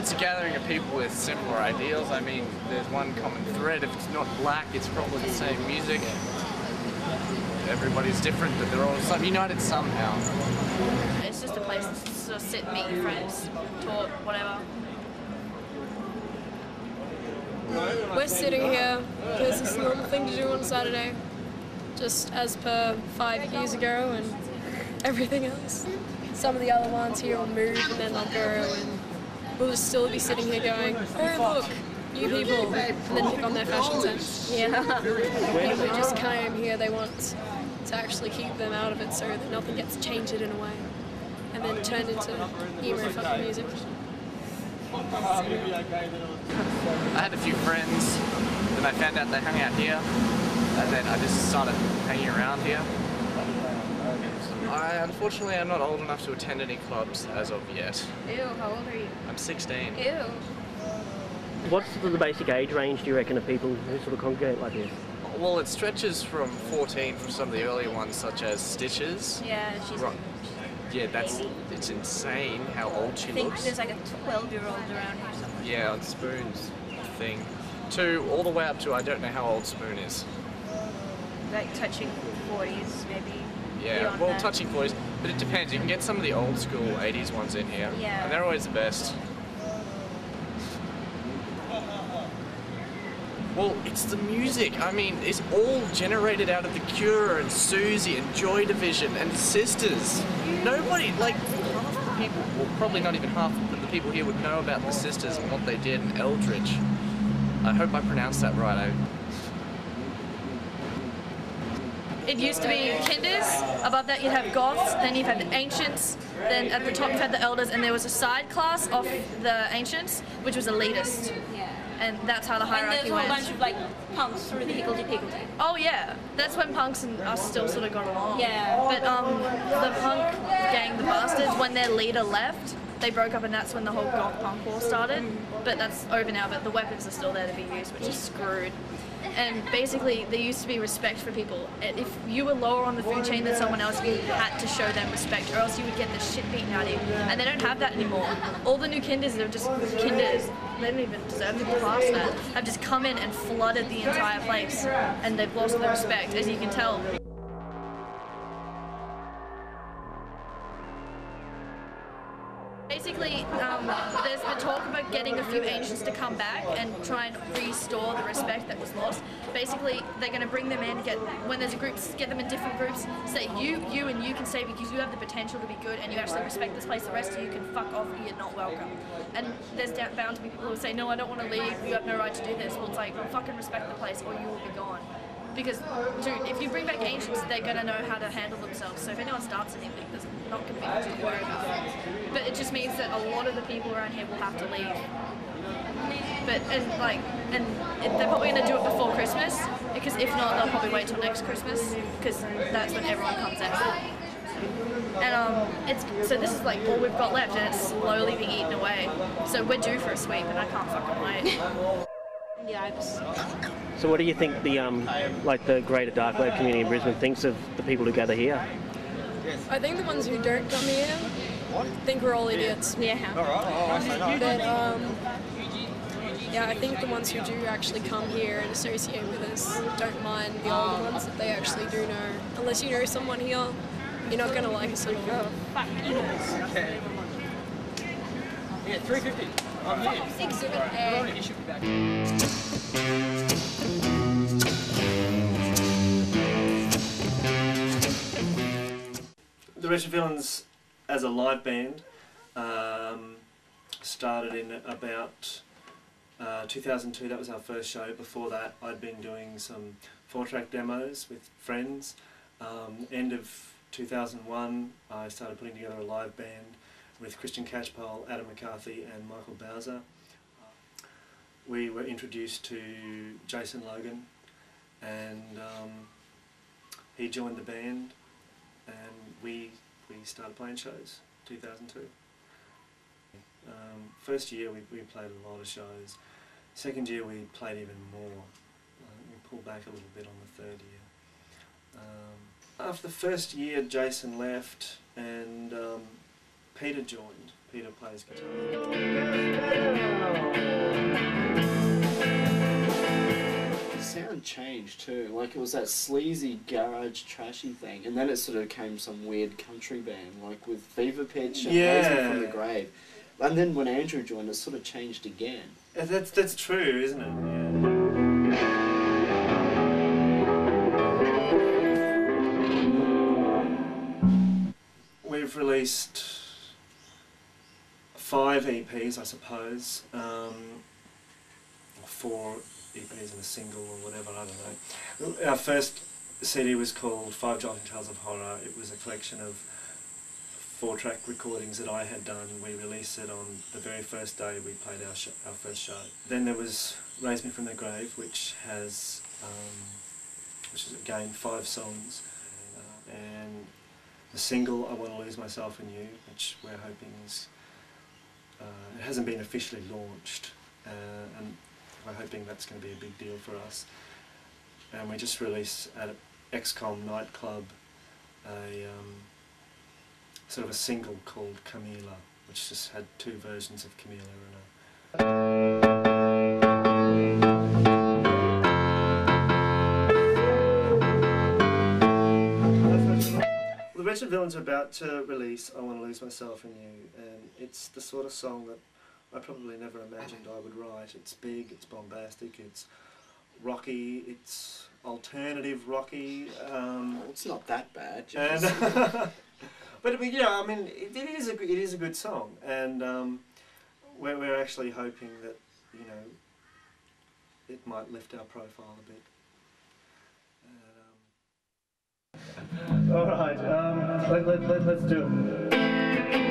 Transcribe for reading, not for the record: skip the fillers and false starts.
it's a gathering of people with similar ideals. I mean, there's one common thread. If it's not black, it's probably the same music. Everybody's different, but they're all united somehow. It's just a place to sort of sit, meet your friends, talk, whatever. We're sitting here because it's a normal thing to do on Saturday, just as per 5 years ago and everything else. Some of the other ones here will move and then they'll go, and we'll just still be sitting here going, oh look, new people, and then pick on their fashion sense. Yeah. People who just came here, they want to actually keep them out of it so that nothing gets tainted in a way, and then turned into emo fucking music. I had a few friends, and I found out they hung out here, and then I just started hanging around here. Unfortunately, I'm not old enough to attend any clubs as of yet. Ew, how old are you? I'm 16. Ew. What's the basic age range, do you reckon, of people who sort of congregate like this? Well, it stretches from 14 from some of the earlier ones, such as Stitches. Yeah, she's... Right. Yeah, it's insane how old she looks. I think there's like a 12-year-old around here somewhere. Yeah, on Spoon's thing. All the way up to, I don't know how old Spoon is. Like touching 40s, maybe. Yeah, well, touching 40s, but it depends. You can get some of the old school 80s ones in here. Yeah. And they're always the best. Well, it's the music. I mean, it's all generated out of The Cure and Susie and Joy Division and Sisters. Nobody, like, half the people, well, probably not even half of the people here would know about the Sisters and what they did in Eldridge. I hope I pronounced that right. It used to be Kinders, above that you'd have Goths, then you'd have the Ancients, then at the top you had the Elders, and there was a side class of the Ancients, which was elitist. Yeah. And that's how the hierarchy went. And there's a whole bunch of like punks through the higgledy-piggledy. Oh yeah, that's when punks and us still sort of got along. Yeah. But the punk gang, the Bastards, when their leader left, they broke up, and that's when the whole goth punk war started. But that's over now, but the weapons are still there to be used, which is screwed. And basically, there used to be respect for people. If you were lower on the food chain than someone else, you had to show them respect, or else you would get the shit beaten out of you. And they don't have that anymore. All the new Kinders are just Kinders. They don't even deserve to be classed that. Have just come in and flooded the entire place, and they've lost the respect, as you can tell. Basically, there's been talk about getting a few ancients to come back and try and restore the respect that was lost. Basically, they're going to bring them in, when there's a group, get them in different groups, say you and you can stay because you have the potential to be good and you actually respect this place, the rest of you can fuck off, you're not welcome. And there's bound to be people who say, no, I don't want to leave, you have no right to do this. Well, it's like, well, fucking respect the place or you will be gone. Because, dude, if you bring back ancients, they're going to know how to handle themselves. So if anyone starts anything, there's not going to be much to worry about. But it just means that a lot of the people around here will have to leave. But, and they're probably going to do it before Christmas, because if not, they'll probably wait till next Christmas, because that's when everyone comes out. And so this is like all we've got left, and it's slowly being eaten away. So we're due for a sweep, and I can't fucking wait. So what do you think the greater dark wave community in Brisbane thinks of the people who gather here? I think the ones who don't come here think we're all idiots. Yeah. But yeah, I think the ones who do actually come here and associate with us don't mind the older ones that they actually do know. Unless you know someone here, you're not going to like us at all. Fuck egos. Okay. Yeah, 350. I'm here. Exhibit A. You should be back. The Wretched Villains, as a live band, started in about 2002. That was our first show. Before that, I'd been doing some 4-track demos with friends. End of 2001, I started putting together a live band with Christian Catchpole, Adam McCarthy and Michael Bowser. We were introduced to Jason Logan, and he joined the band, and we started playing shows, 2002. First year we played a lot of shows. Second year we played even more. We pulled back a little bit on the third year. After the first year, Jason left and Peter joined. Peter plays guitar. The sound changed too, like it was that sleazy garage trashy thing, and then it sort of became some weird country band, like with Fever Pitch and Raise Me From the Grave. And then when Andrew joined, it sort of changed again. That's true, isn't it? Yeah. We've released 5 EPs, I suppose, or 4 EPs and a single or whatever, I don't know. Our first CD was called 5 Jolting Tales of Horror. It was a collection of 4-track recordings that I had done. We released it on the very first day we played our first show. Then there was Raise Me From the Grave, which has, which is again 5 songs, and the single I Want to Lose Myself in You, which we're hoping is, it hasn't been officially launched, and we're hoping that's going to be a big deal for us. And we just released at XCOM nightclub a sort of a single called Camila, which just had 2 versions of Camila in it. Well, the Wretched Villains are about to release I Want to Lose Myself in You, and it's the sort of song that I probably never imagined I would write. It's big, it's bombastic, it's rocky, it's alternative rocky. Well, it's not that bad. And but you know, I mean, it is a good song, and we're actually hoping that, you know, it might lift our profile a bit. All right, let's do it.